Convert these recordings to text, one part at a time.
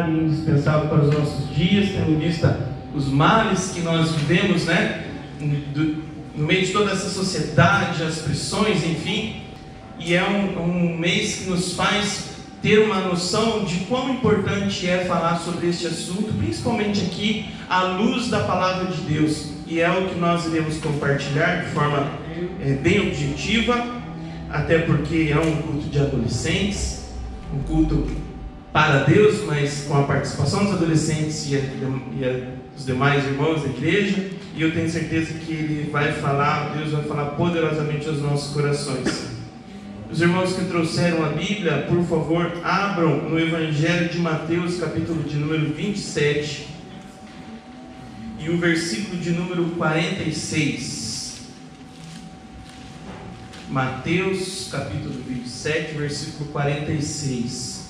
indispensável para os nossos dias, tendo em vista os males que nós vivemos, né? No meio de toda essa sociedade, as pressões, enfim. E é um mês que nos faz ter uma noção de quão importante é falar sobre este assunto, principalmente aqui, à luz da palavra de Deus. E é o que nós iremos compartilhar de forma bem objetiva, até porque é um culto de adolescentes, um culto para Deus, mas com a participação dos adolescentes e dos demais irmãos da igreja. E eu tenho certeza que Deus vai falar poderosamente aos nossos corações. Os irmãos que trouxeram a Bíblia, por favor, abram no Evangelho de Mateus, capítulo de número 27, e o versículo de número 46. Mateus, capítulo 27, versículo 46.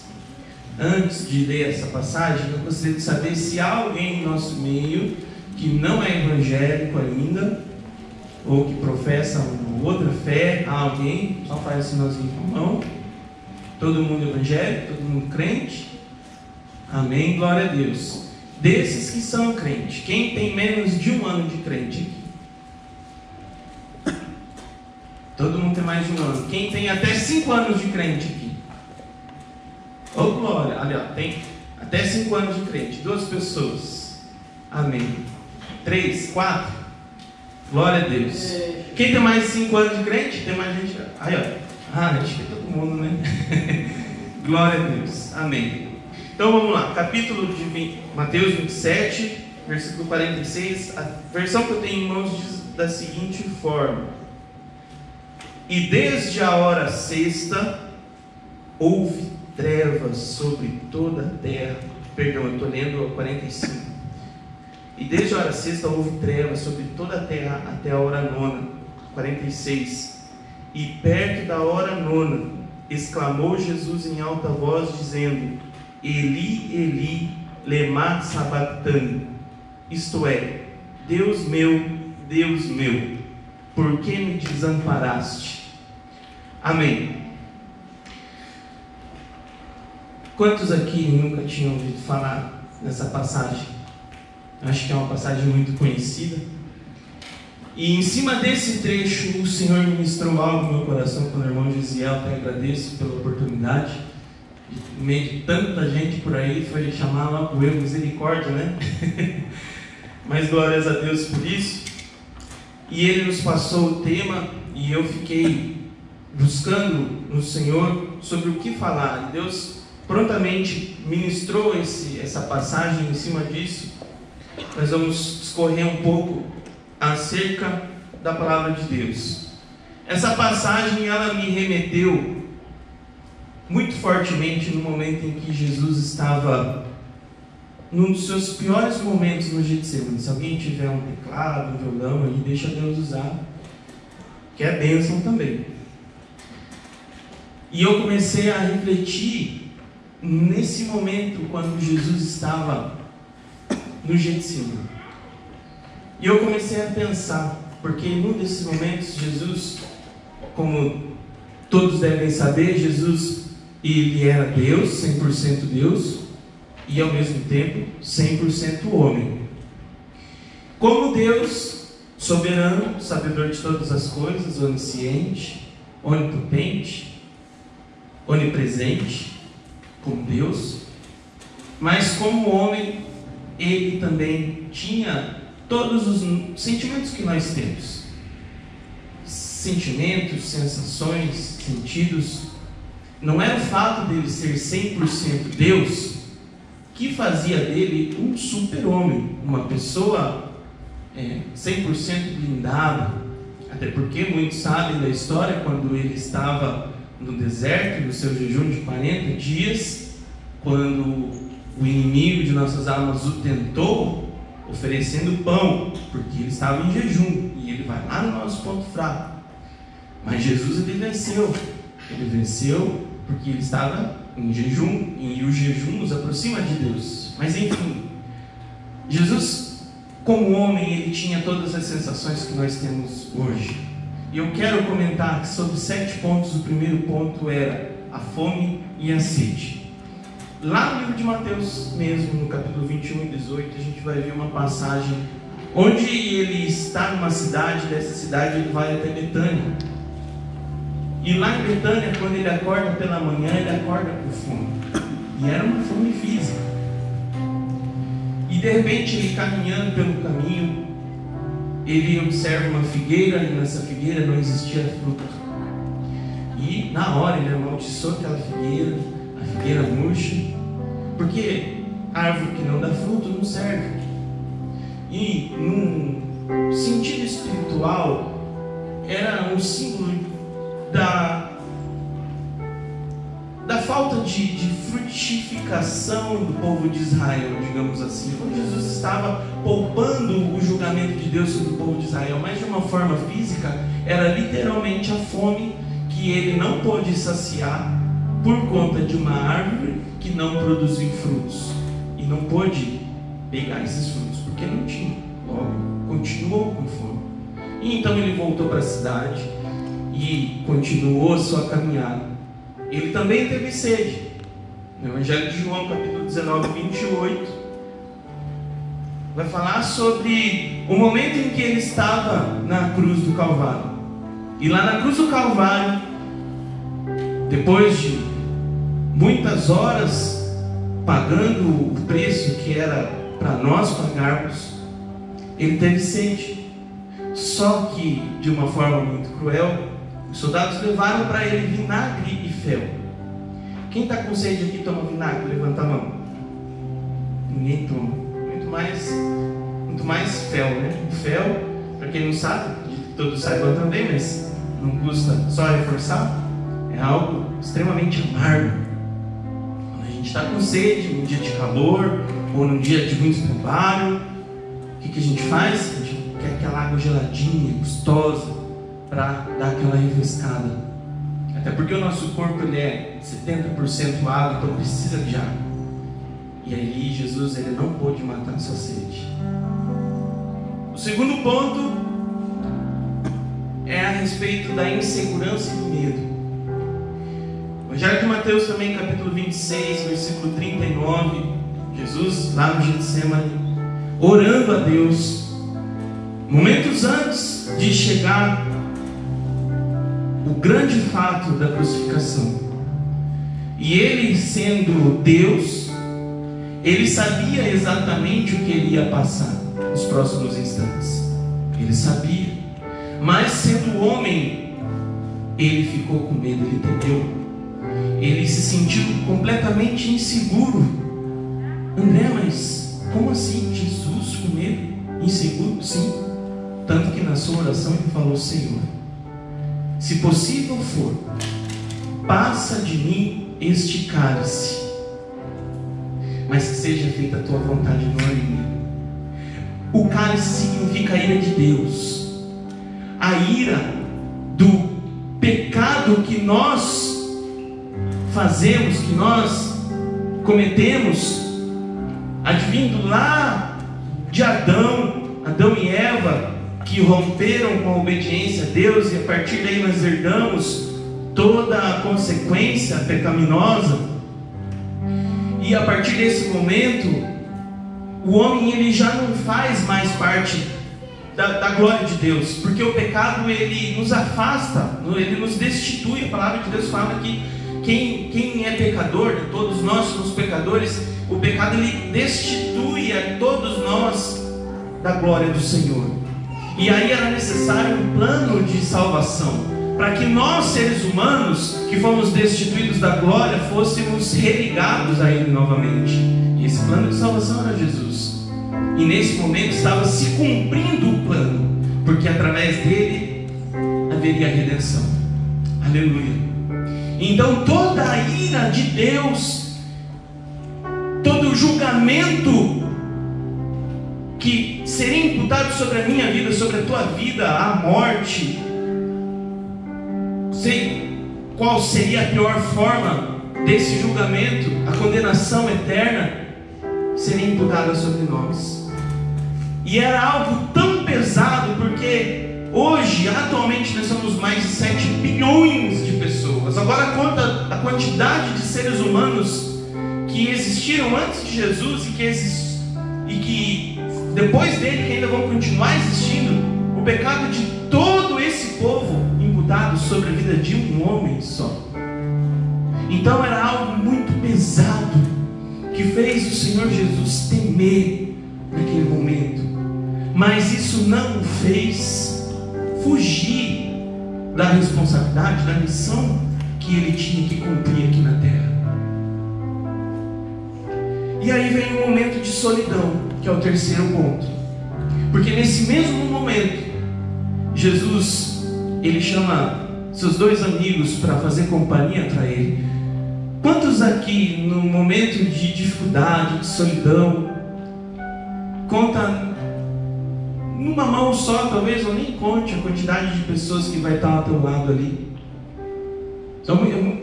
Antes de ler essa passagem, eu gostaria de saber se há alguém em nosso meio que não é evangélico ainda, ou que professa uma outra fé. Há alguém? Só faz esse sinalzinho com a mão. Todo mundo evangélico? Todo mundo crente? Amém, glória a Deus. Desses que são crentes, quem tem menos de um ano de crente aqui? Todo mundo tem mais de um ano. Quem tem até 5 anos de crente aqui? Ô glória, ali ó, tem até 5 anos de crente. 2 pessoas. Amém. 3, 4. Glória a Deus. Quem tem mais de 5 anos de crente? Tem mais gente. Aí ó. Acho que é todo mundo, né? Glória a Deus. Amém. Então vamos lá. Capítulo de Mateus 27, versículo 46. A versão que eu tenho em mãos diz da seguinte forma: E desde a hora sexta houve trevas sobre toda a terra. Perdão, eu estou lendo a 45. E desde a hora sexta houve trevas sobre toda a terra até a hora nona. 46. E perto da hora nona exclamou Jesus em alta voz, dizendo: Eli, Eli, lema sabachthani. Isto é, Deus meu, por que me desamparaste? Amém. Quantos aqui nunca tinham ouvido falar nessa passagem? Acho que é uma passagem muito conhecida. E em cima desse trecho, o Senhor ministrou algo no meu coração com o irmão Gisiel. Até agradeço pela oportunidade. No meio de tanta gente por aí, foi chamar logo eu, misericórdia, né? Mas glórias a Deus por isso. E ele nos passou o tema, e eu fiquei buscando no Senhor sobre o que falar. E Deus prontamente ministrou essa passagem em cima disso. Nós vamos discorrer um pouco acerca da palavra de Deus. Essa passagem, ela me remeteu muito fortemente no momento em que Jesus estava num dos seus piores momentos no Getsemane. Se alguém tiver um teclado, um violão aí, deixa Deus usar, que é bênção também. E eu comecei a refletir nesse momento quando Jesus estava no Getsemane. E eu comecei a pensar, porque em um desses momentos Jesus, como todos devem saber, Jesus, ele era Deus, 100% Deus, e ao mesmo tempo 100% homem. Como Deus, soberano, sabedor de todas as coisas, onisciente, onipotente, onipresente, como Deus, mas como homem, ele também tinha todos os sentimentos que nós temos. Sentimentos, sensações, sentidos. Não era o fato dele ser 100% Deus que fazia dele um super-homem, uma pessoa 100% blindada. Até porque muitos sabem da história, quando ele estava no deserto, no seu jejum de 40 dias, quando o inimigo de nossas almas o tentou, oferecendo pão, porque ele estava em jejum, e ele vai lá no nosso ponto fraco. Mas Jesus, ele venceu porque ele estava em jejum, e o jejum nos aproxima de Deus. Mas enfim, Jesus, como homem, ele tinha todas as sensações que nós temos hoje. E eu quero comentar sobre 7 pontos. O primeiro ponto era a fome e a sede. lá no livro de Mateus mesmo, no capítulo 21 e 18, a gente vai ver uma passagem onde ele está numa cidade, dessa cidade ele vai até Betânia. E lá em Betânia, quando ele acorda pela manhã, ele acorda com fome. E era uma fome física. E de repente, ele caminhando pelo caminho, ele observa uma figueira, e nessa figueira não existia fruto. E na hora ele amaldiçoou aquela figueira, a figueira murcha, porque a árvore que não dá fruto não serve. E num sentido espiritual, era um símbolo da falta de frutificação do povo de Israel, digamos assim. Quando Jesus estava poupando o julgamento de Deus sobre o povo de Israel, mas de uma forma física, era literalmente a fome que ele não pôde saciar por conta de uma árvore que não produziu frutos. E não pôde pegar esses frutos, porque não tinha. Logo, continuou com fome. E então ele voltou para a cidade e continuou a sua caminhada. Ele também teve sede. No Evangelho de João, capítulo 19, 28, vai falar sobre o momento em que ele estava na cruz do Calvário. E lá na cruz do Calvário, depois de muitas horas pagando o preço que era para nós pagarmos, ele teve sede. Só que de uma forma muito cruel, os soldados levaram para ele vinagre e fel. Quem está com sede aqui toma vinagre? Levanta a mão. Ninguém toma. Muito mais fel, né? O fel, para quem não sabe, todos saibam também, mas não custa só reforçar, é algo extremamente amargo. Quando a gente está com sede, num dia de calor, ou num dia de muito trabalho, o que a gente faz? A gente quer aquela água geladinha, gostosa, para dar aquela refrescada. Até porque o nosso corpo ele é 70% água, então precisa de água. E aí Jesus ele não pôde matar a sua sede. O segundo ponto é a respeito da insegurança e do medo. O Evangelho de Mateus também, capítulo 26, versículo 39, Jesus lá no Getsemane, orando a Deus, momentos antes de chegar o grande fato da crucificação. E ele, sendo Deus, ele sabia exatamente o que ele ia passar nos próximos instantes. Ele sabia. Mas sendo homem, ele ficou com medo, ele temeu. Ele se sentiu completamente inseguro. André, mas como assim? Jesus com medo? Inseguro? Sim. Tanto que na sua oração ele falou: Senhor, se possível for, passa de mim este cálice, mas que seja feita a tua vontade, não a minha. O cálice significa a ira de Deus, a ira do pecado que nós fazemos, que nós cometemos, advindo lá de Adão e Eva, que romperam com a obediência a Deus, e a partir daí nós herdamos toda a consequência pecaminosa. E a partir desse momento, o homem ele já não faz mais parte da glória de Deus, porque o pecado ele nos afasta, ele nos destitui. A palavra de Deus fala que quem é pecador, todos nós somos pecadores, o pecado ele destitui a todos nós da glória do Senhor. E aí era necessário um plano de salvação, para que nós, seres humanos, que fomos destituídos da glória, fôssemos religados a Ele novamente. E esse plano de salvação era Jesus. E nesse momento estava se cumprindo o plano, porque através dele haveria a redenção. Aleluia. Então toda a ira de Deus, todo o julgamento que seria imputado sobre a minha vida, sobre a tua vida, a morte, sei qual seria a pior forma desse julgamento, a condenação eterna, seria imputada sobre nós. E era algo tão pesado, porque hoje, atualmente, nós somos mais de 7 bilhões de pessoas. Agora conta a quantidade de seres humanos que existiram antes de Jesus e que depois dele, que ainda vão continuar existindo, o pecado de todo esse povo imputado sobre a vida de um homem só. Então era algo muito pesado que fez o Senhor Jesus temer naquele momento, mas isso não o fez fugir da responsabilidade, da missão que ele tinha que cumprir aqui na terra. E aí vem um momento de solidão, que é o terceiro ponto, porque nesse mesmo momento Jesus, ele chama seus dois amigos para fazer companhia para ele. Quantos aqui no momento de dificuldade, de solidão, conta numa mão só, talvez, ou nem conte a quantidade de pessoas que vai estar ao teu lado ali?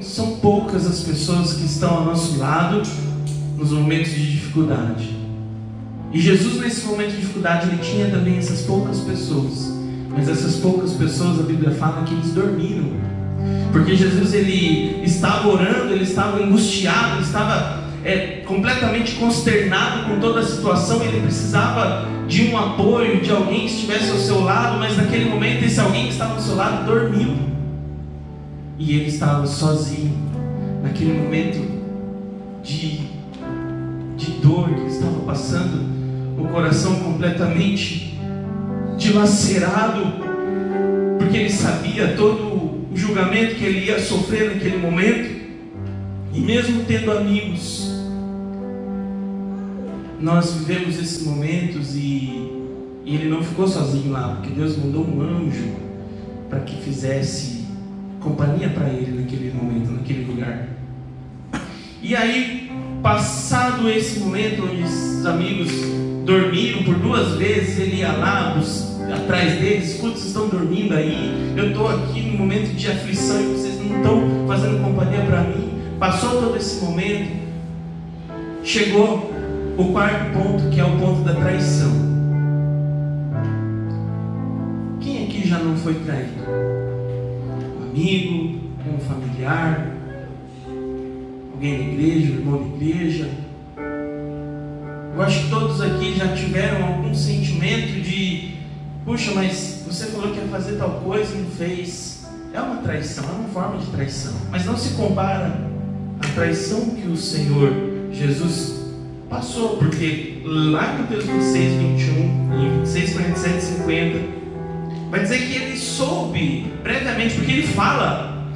São poucas as pessoas que estão ao nosso lado nos momentos de dificuldade. E Jesus, nesse momento de dificuldade, ele tinha também essas poucas pessoas. Mas essas poucas pessoas, a Bíblia fala que eles dormiram. Porque Jesus, ele estava orando, ele estava angustiado, ele estava completamente consternado com toda a situação. Ele precisava de um apoio, de alguém que estivesse ao seu lado. Mas naquele momento, esse alguém que estava ao seu lado dormiu. E ele estava sozinho, naquele momento de dor que ele estava passando, o coração completamente dilacerado, porque ele sabia todo o julgamento que ele ia sofrer naquele momento. E mesmo tendo amigos, nós vivemos esses momentos e ele não ficou sozinho lá, porque Deus mandou um anjo para que fizesse companhia para ele naquele momento, naquele lugar. E aí, passado esse momento onde os amigos dormiram por 2 vezes, ele ia lá atrás deles: escuta, vocês estão dormindo aí? Eu estou aqui no momento de aflição e vocês não estão fazendo companhia para mim. Passou todo esse momento, chegou o quarto ponto, que é o ponto da traição. Quem aqui já não foi traído? Um amigo, um familiar, alguém da igreja, um irmão da igreja? Eu acho que todos aqui já tiveram algum sentimento de: puxa, mas você falou que ia fazer tal coisa e não fez. É uma traição, é uma forma de traição, mas não se compara à traição que o Senhor Jesus passou, porque lá em Mateus 26, 21, em 26, 47 e 50, vai dizer que ele soube previamente, porque ele fala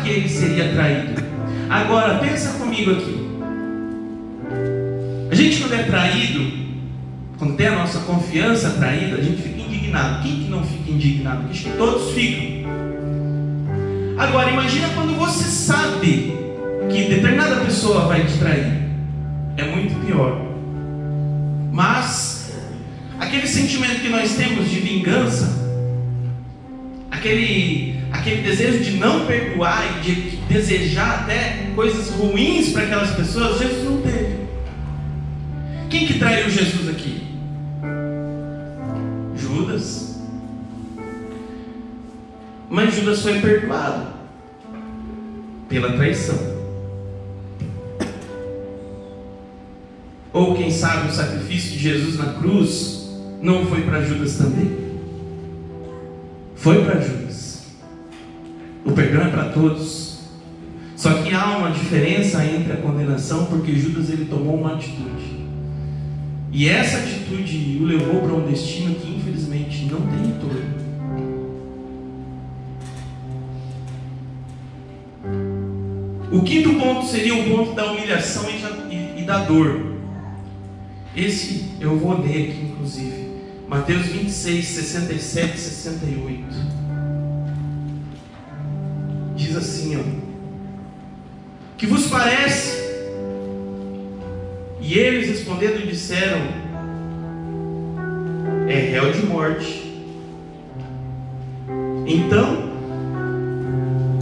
que ele seria traído. Agora, pensa comigo aqui. A gente, quando é traído, quando tem a nossa confiança traída, a gente fica indignado. Quem que não fica indignado? Acho que todos ficam. Agora, imagina quando você sabe que determinada pessoa vai te trair. É muito pior. Mas aquele sentimento que nós temos de vingança, aquele desejo de não perdoar e de desejar até coisas ruins para aquelas pessoas, Jesus não teve. Quem que traiu Jesus aqui? Judas. Mas Judas foi perdoado pela traição. Ou quem sabe o sacrifício de Jesus na cruz não foi para Judas também? Foi para Judas. O perdão é para todos. Só que há uma diferença entre a condenação, porque Judas, ele tomou uma atitude. E essa atitude o levou para um destino que infelizmente não tem retorno. O quinto ponto seria o ponto da humilhação e da dor. Esse eu vou ler aqui, inclusive. Mateus 26, 67 e 68. Diz assim, ó: que vos parece? E eles respondendo disseram: é réu de morte. Então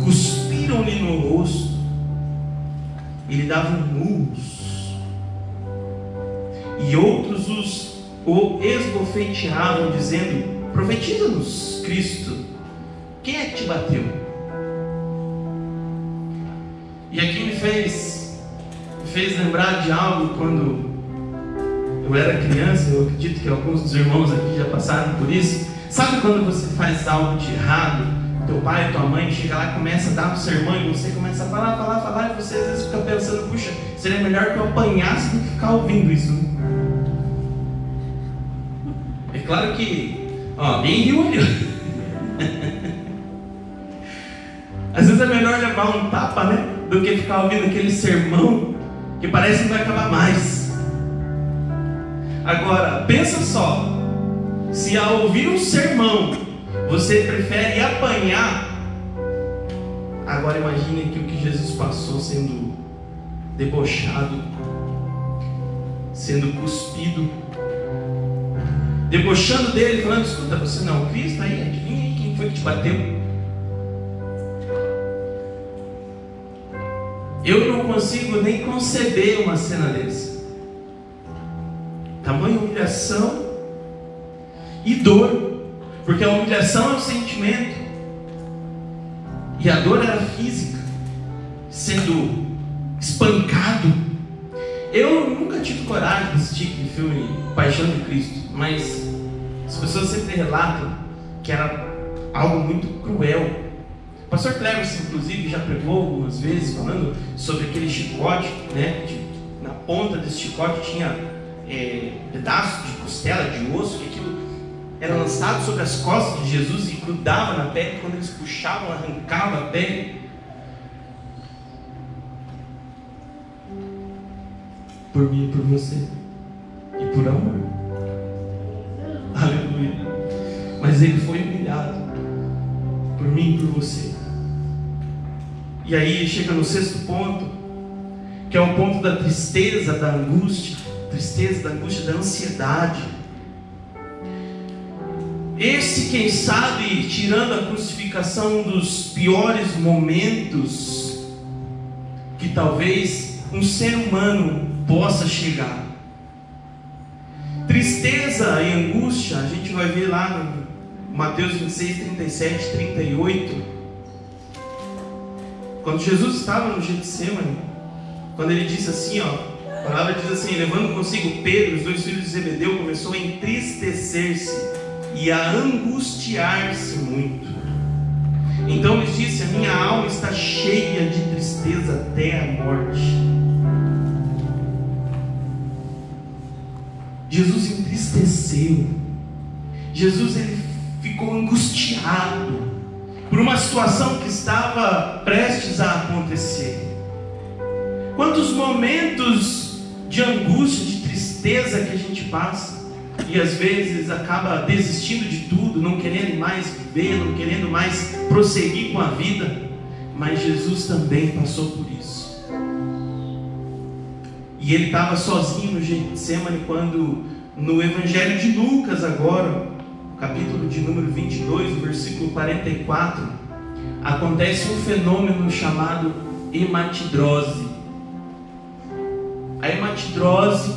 cuspiram-lhe no rosto e lhe davam murros. E outros o esbofeteavam, dizendo: profetiza-nos, Cristo, quem é que te bateu? E aqui me fez fez lembrar de algo quando eu era criança. Eu acredito que alguns dos irmãos aqui já passaram por isso. Sabe quando você faz algo de errado, teu pai, tua mãe chega lá e começa a dar um sermão e você começa a falar, e você às vezes fica pensando, puxa, seria melhor que eu apanhasse do que ficar ouvindo isso, né? É claro que, bem riu ali. Às vezes é melhor levar um tapa, né, do que ficar ouvindo aquele sermão que parece que não vai acabar mais. Agora, pensa só, se ao ouvir um sermão você prefere apanhar, agora imagine aqui o que Jesus passou, sendo debochado, sendo cuspido, debochando dele, falando, escuta, você não é o Cristo? Aí, adivinha aí quem foi que te bateu? Eu não consigo nem conceber uma cena dessa. Tamanha humilhação e dor, porque a humilhação é um sentimento e a dor era física, sendo espancado. Eu nunca tive coragem de assistir aquele filme Paixão de Cristo, mas as pessoas sempre relatam que era algo muito cruel. O pastor Cleverson, inclusive, já pregou algumas vezes falando sobre aquele chicote, né? Na ponta desse chicote tinha pedaços de costela, de osso, que aquilo era lançado sobre as costas de Jesus e grudava na pele. Quando eles puxavam, arrancava a pele. Por mim e por você, e por amor. Aleluia. Mas ele foi humilhado por mim e por você. E aí chega no sexto ponto, que é o ponto da tristeza, da angústia, da ansiedade. Esse, quem sabe, tirando a crucificação, um dos piores momentos que talvez um ser humano possa chegar. Tristeza e angústia, a gente vai ver lá no Mateus 26, 37, 38. Quando Jesus estava no Getsemane, quando ele disse assim, a palavra diz assim, levando consigo Pedro, os 2 filhos de Zebedeu, começou a entristecer-se e a angustiar-se muito. Então lhes disse, a minha alma está cheia de tristeza até a morte. Jesus entristeceu. Jesus, ele ficou angustiado por uma situação que estava prestes a acontecer. Quantos momentos de angústia, de tristeza que a gente passa, e às vezes acaba desistindo de tudo, não querendo mais viver, não querendo mais prosseguir com a vida. Mas Jesus também passou por isso. E ele estava sozinho no Getsemane quando, no Evangelho de Lucas agora, capítulo de número 22, versículo 44, acontece um fenômeno chamado hematidrose. A hematidrose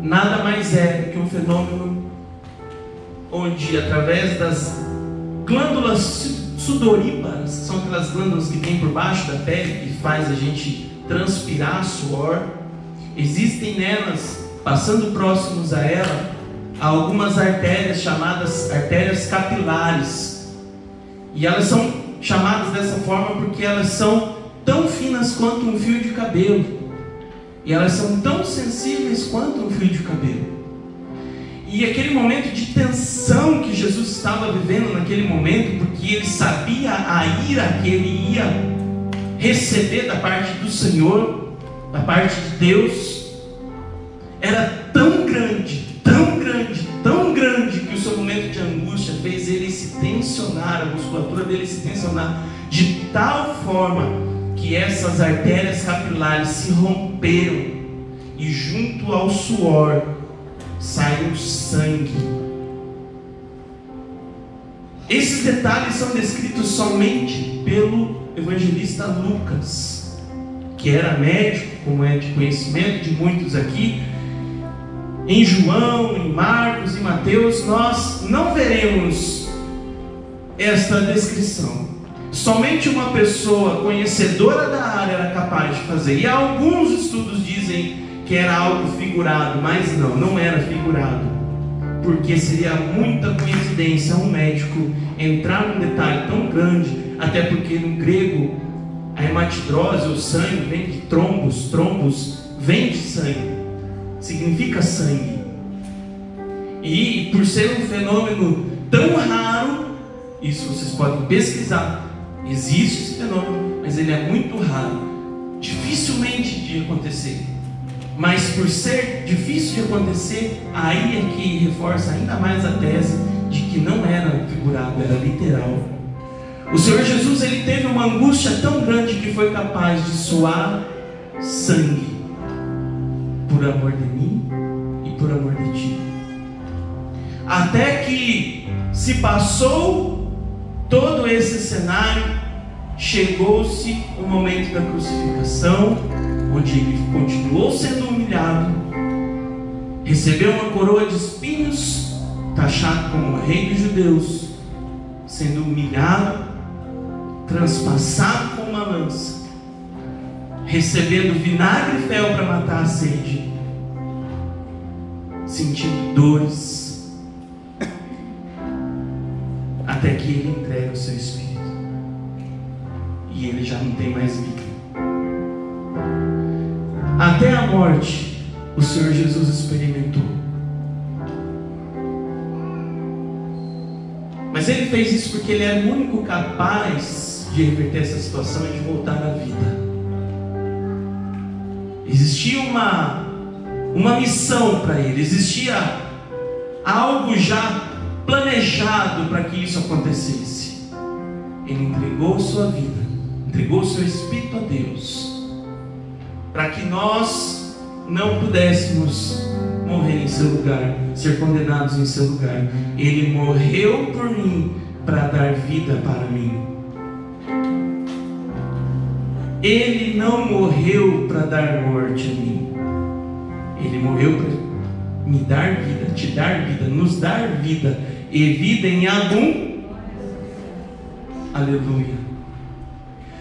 nada mais é do que um fenômeno onde, através das glândulas sudoríparas, são aquelas glândulas que tem por baixo da pele, que faz a gente transpirar suor, existem nelas, passando próximos a ela, algumas artérias chamadas artérias capilares. E elas são chamadas dessa forma porque elas são tão finas quanto um fio de cabelo. E elas são tão sensíveis quanto um fio de cabelo. E aquele momento de tensão que Jesus estava vivendo naquele momento, porque ele sabia a ira que ele ia receber da parte do Senhor, da parte de Deus, era tão grande, tão grande, tão grande, que o seu momento de angústia fez ele se tensionar, a musculatura dele se tensionar de tal forma que essas artérias capilares se romperam e junto ao suor saiu sangue. Esses detalhes são descritos somente pelo evangelista Lucas, que era médico, como é de conhecimento de muitos aqui. Em João, em Marcos e Mateus, nós não veremos esta descrição. Somente uma pessoa conhecedora da área era capaz de fazer. E alguns estudos dizem que era algo figurado, mas não era figurado, porque seria muita coincidência um médico entrar num detalhe tão grande, até porque no grego a hematidrose, o sangue, vem de trombos vem de sangue, significa sangue. E por ser um fenômeno tão raro, isso vocês podem pesquisar, existe esse fenômeno, mas ele é muito raro, dificilmente de acontecer. Mas por ser difícil de acontecer, aí é que reforça ainda mais a tese de que não era figurado, era literal. O Senhor Jesus, ele teve uma angústia tão grande que foi capaz de suar sangue por amor de mim e por amor de ti. Até que se passou todo esse cenário, chegou-se o momento da crucificação, onde ele continuou sendo humilhado, recebeu uma coroa de espinhos, taxado como rei dos judeus, sendo humilhado, transpassado com uma lança, recebendo vinagre e fel para matar a sede, sentindo dores, até que ele entrega o seu espírito e ele já não tem mais vida. Até a morte o Senhor Jesus experimentou. Mas ele fez isso porque ele era o único capaz de reverter essa situação e de voltar à vida. Existia uma missão para ele, existia algo já planejado para que isso acontecesse. Ele entregou sua vida, entregou seu espírito a Deus, para que nós não pudéssemos morrer em seu lugar, ser condenados em seu lugar. Ele morreu por mim para dar vida para mim. Ele não morreu para dar morte a mim. Ele morreu para me dar vida, te dar vida, nos dar vida, e vida em abundância. Aleluia.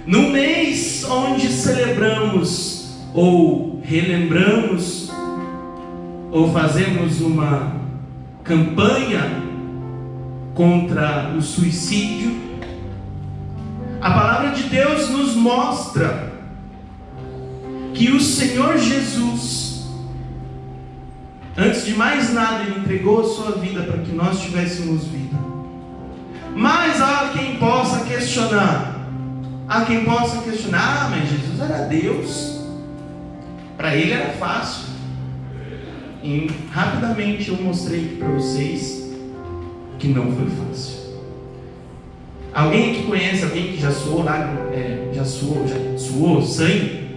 No mês onde celebramos, ou relembramos, ou fazemos uma campanha contra o suicídio, a palavra de Deus nos mostra que o Senhor Jesus, antes de mais nada, Ele entregou a sua vida para que nós tivéssemos vida. Mas há quem possa questionar, mas Jesus era Deus, para Ele era fácil. E rapidamente eu mostrei aqui para vocês que não foi fácil. Alguém que conhece alguém que já suou já suou sangue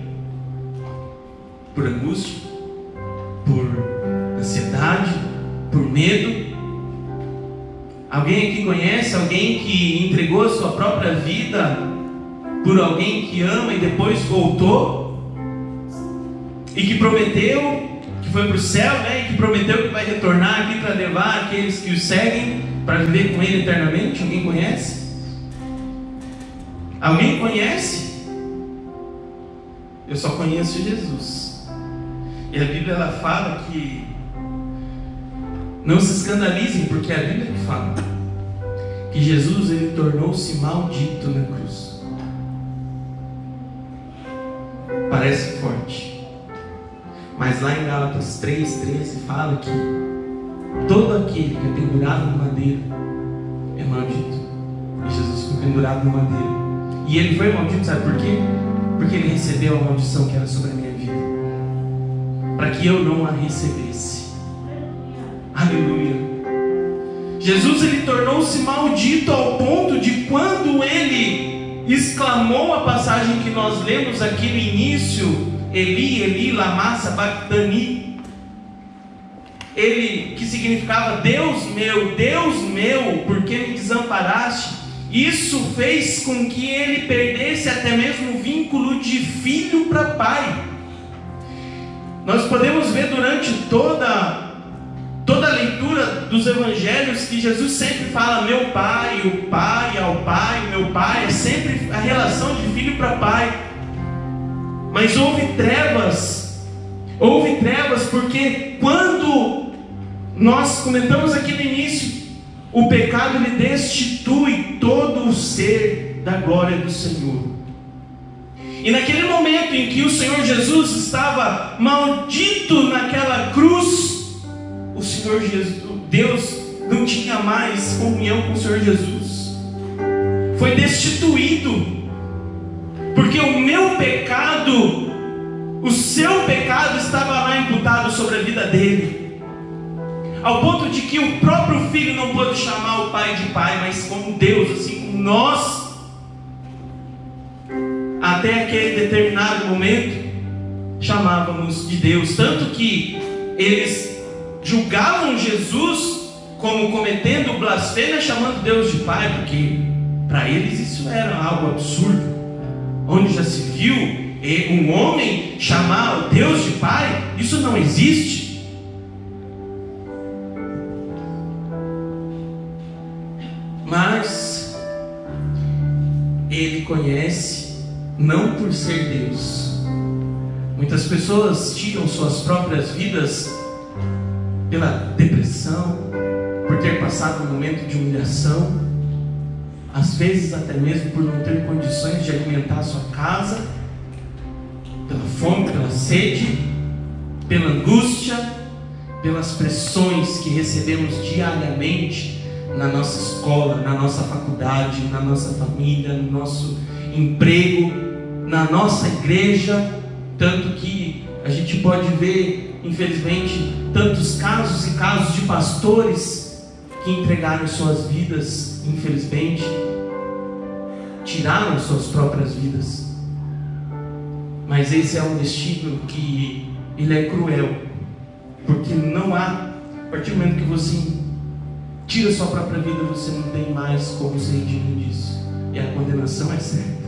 por angústia, por ansiedade, por medo? Alguém aqui conhece alguém que entregou a sua própria vida por alguém que ama e depois voltou? E que prometeu que foi para o céu, e que prometeu que vai retornar aqui para levar aqueles que o seguem para viver com Ele eternamente? Alguém conhece? Alguém conhece? Eu só conheço Jesus. E a Bíblia ela fala que não se escandalizem, porque é a Bíblia que fala que Jesus ele tornou-se maldito na cruz. Parece forte, mas lá em Gálatas 3:13 fala que todo aquele que é pendurado no madeiro é maldito. E Jesus foi pendurado no madeiro. E ele foi maldito, sabe por quê? Porque ele recebeu a maldição que era sobre a minha vida, para que eu não a recebesse. Aleluia. Jesus ele tornou-se maldito ao ponto de, quando ele exclamou a passagem que nós lemos aqui no início, Eli, Eli, lama sabachthani, ele, que significava Deus meu, por que me desamparaste? Isso fez com que ele perdesse até mesmo o vínculo de filho para pai. Nós podemos ver durante toda a leitura dos evangelhos que Jesus sempre fala meu pai, o pai ao pai, meu pai, é sempre a relação de filho para pai. Mas houve trevas porque quando nós comentamos aqui no início, o pecado ele destitui todo o ser da glória do Senhor. E naquele momento em que o Senhor Jesus estava maldito naquela cruz, o Senhor Jesus, Deus não tinha mais comunhão com o Senhor Jesus. Foi destituído, porque o meu pecado, o seu pecado estava lá imputado sobre a vida dele, ao ponto de que o próprio filho não pôde chamar o pai de pai, mas como Deus, assim como nós, até aquele determinado momento, chamávamos de Deus. Tanto que eles julgavam Jesus como cometendo blasfêmia, chamando Deus de pai, porque para eles isso era algo absurdo. Onde já se viu um homem chamar Deus de pai? Isso não existe. Mas Ele conhece, não por ser Deus. Muitas pessoas tiram suas próprias vidas pela depressão, por ter passado um momento de humilhação, às vezes até mesmo por não ter condições de alimentar a sua casa, pela fome, pela sede, pela angústia, pelas pressões que recebemos diariamente na nossa escola, na nossa faculdade, na nossa família, no nosso emprego, na nossa igreja. Tanto que a gente pode ver, infelizmente, tantos casos e casos de pastores que entregaram suas vidas, infelizmente, tiraram suas próprias vidas. Mas esse é um destino que ele é cruel, porque não há, a partir do momento que você tira sua própria vida, você não tem mais como ser redimido disso, e a condenação é certa.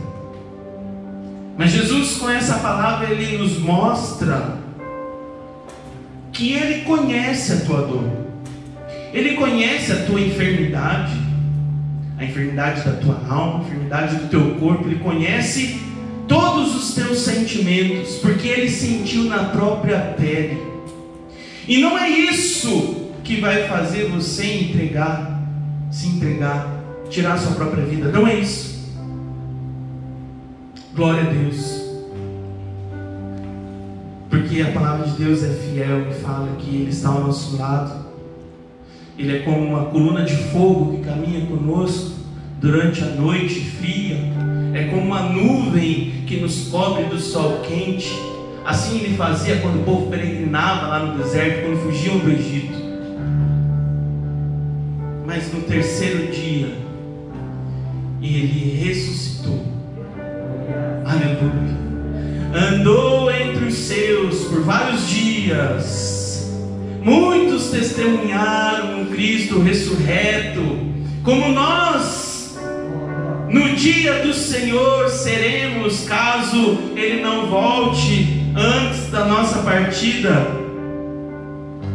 Mas Jesus, com essa palavra, Ele nos mostra que Ele conhece a tua dor, Ele conhece a tua enfermidade, a enfermidade da tua alma, a enfermidade do teu corpo. Ele conhece todos os teus sentimentos, porque Ele sentiu na própria pele. E não é isso que vai fazer você se entregar, tirar sua própria vida. Não é isso. Glória a Deus, porque a palavra de Deus é fiel e fala que Ele está ao nosso lado. Ele é como uma coluna de fogo que caminha conosco durante a noite fria, é como uma nuvem que nos cobre do sol quente. Assim Ele fazia quando o povo peregrinava lá no deserto, quando fugiam do Egito. Mas no terceiro dia Ele ressuscitou. Aleluia. Andou entre os seus por vários dias. Muitos testemunharam um Cristo ressurreto, como nós no dia do Senhor seremos, caso Ele não volte antes da nossa partida.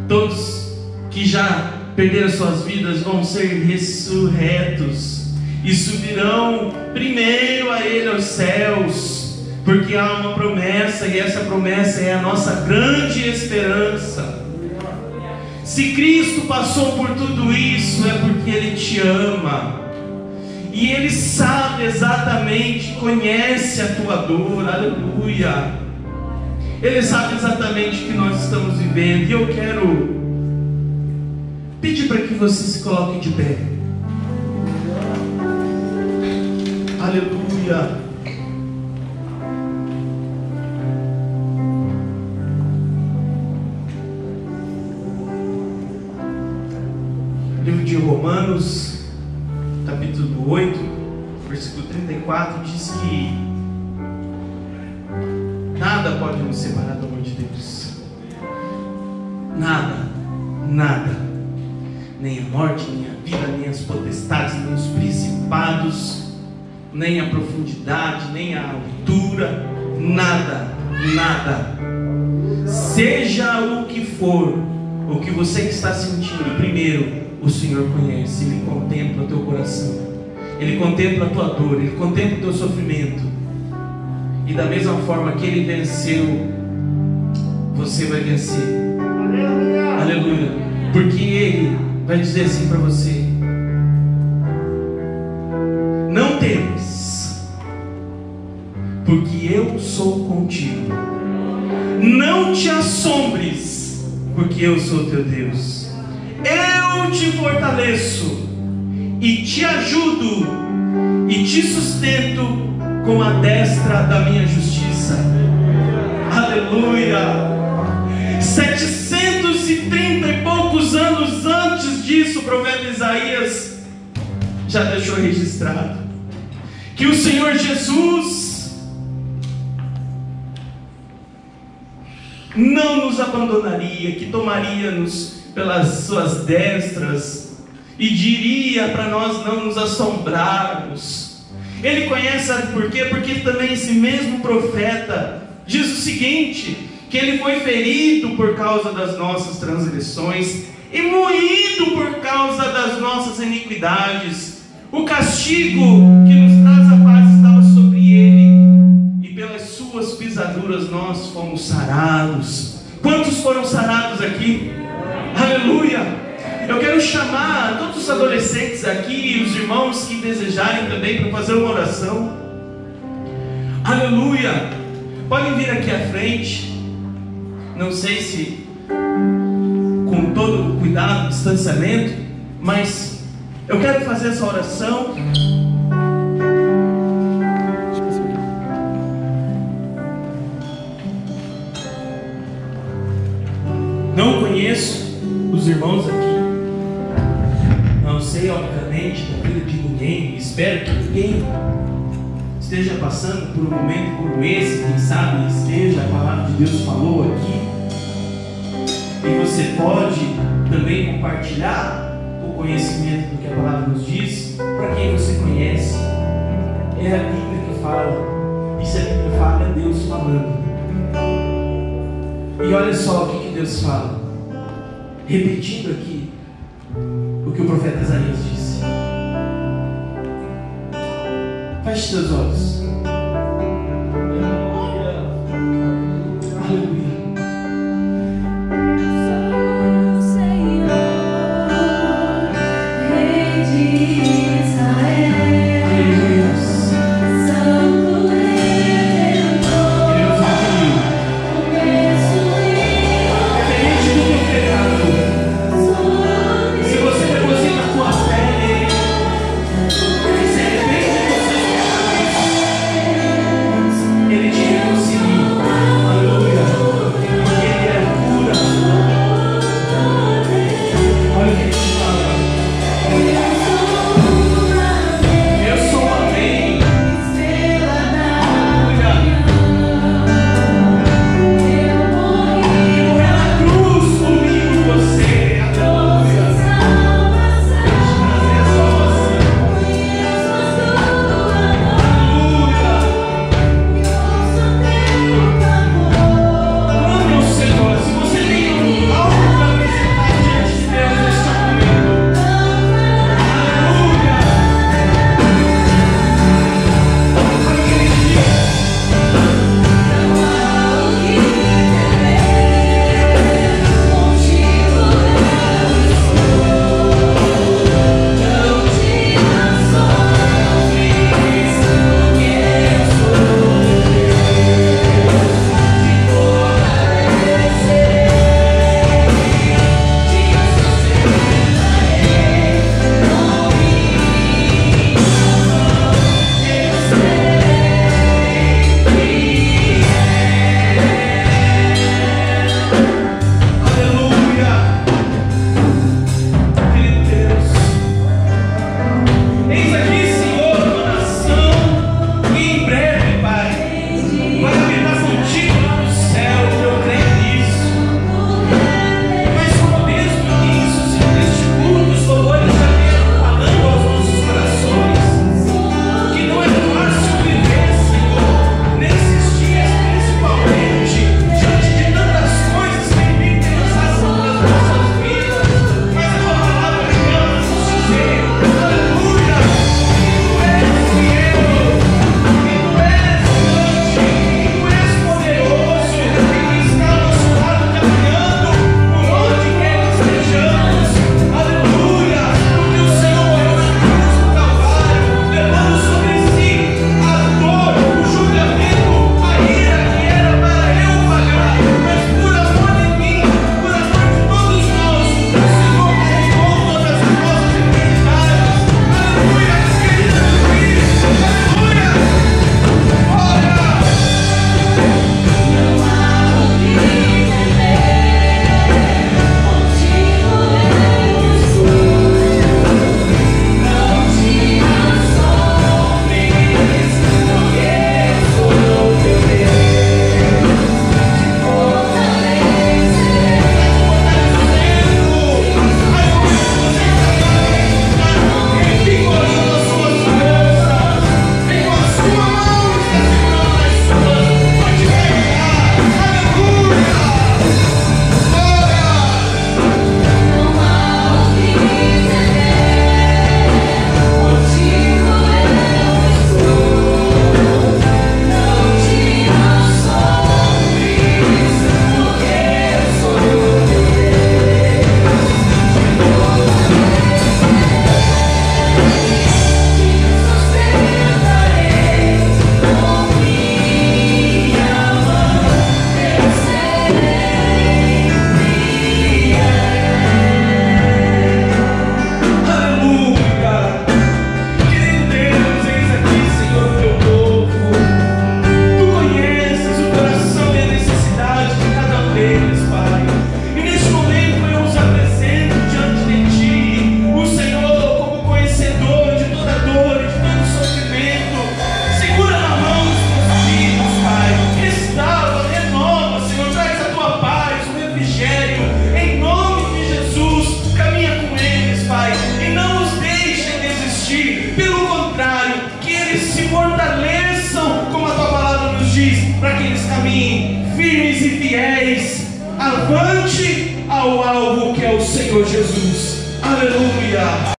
Todos que já perderam suas vidas vão ser ressurretos e subirão primeiro a Ele aos céus, porque há uma promessa, e essa promessa é a nossa grande esperança. Se Cristo passou por tudo isso, é porque Ele te ama, e Ele sabe exatamente, conhece a tua dor. Aleluia. Ele sabe exatamente o que nós estamos vivendo, e eu quero pedir para que você se coloque de pé. Aleluia. Livro de Romanos, capítulo 8, versículo 34, diz que nada pode nos separar do amor de Deus. Nada, nada. Nem a morte, nem a vida, nem as potestades, nem os principados, nem a profundidade, nem a altura, nada, nada. Seja o que for, o que você está sentindo, primeiro, o Senhor conhece. Ele contempla o teu coração, Ele contempla a tua dor, Ele contempla o teu sofrimento. E da mesma forma que Ele venceu, você vai vencer. Aleluia! Aleluia! Porque Ele vai dizer assim para você: não temas, porque eu sou contigo. Não te assombres, porque eu sou teu Deus. Eu te fortaleço e te ajudo e te sustento com a destra da minha justiça. Aleluia! 730 e poucos anos antes disso, o profeta Isaías já deixou registrado que o Senhor Jesus não nos abandonaria, que tomaria-nos pelas suas destras e diria para nós não nos assombrarmos. Ele conhece, sabe por quê? Porque também esse mesmo profeta diz o seguinte: que ele foi ferido por causa das nossas transgressões e moído por causa das nossas iniquidades. O castigo que nos traz a paz estava sobre ele, e pelas suas pisaduras nós fomos sarados. Quantos foram sarados aqui? Aleluia! Eu quero chamar todos os adolescentes aqui e os irmãos que desejarem também para fazer uma oração. Aleluia! Podem vir aqui à frente. Não sei se com todo o cuidado, distanciamento, mas eu quero fazer essa oração. Não conheço os irmãos aqui, não sei obviamente da vida de ninguém. Espero que ninguém esteja passando por um momento como esse. Quem sabe esteja, a palavra de Deus falou aqui, e você pode também compartilhar o conhecimento do que a palavra nos diz para quem você conhece. É a Bíblia que fala, e se a Bíblia fala, é Deus falando. E olha só o que Deus fala, repetindo aqui o que o profeta Isaías disse. Feche seus olhos. Aleluia. firmes e fiéis, avante ao alvo que é o Senhor Jesus. Aleluia.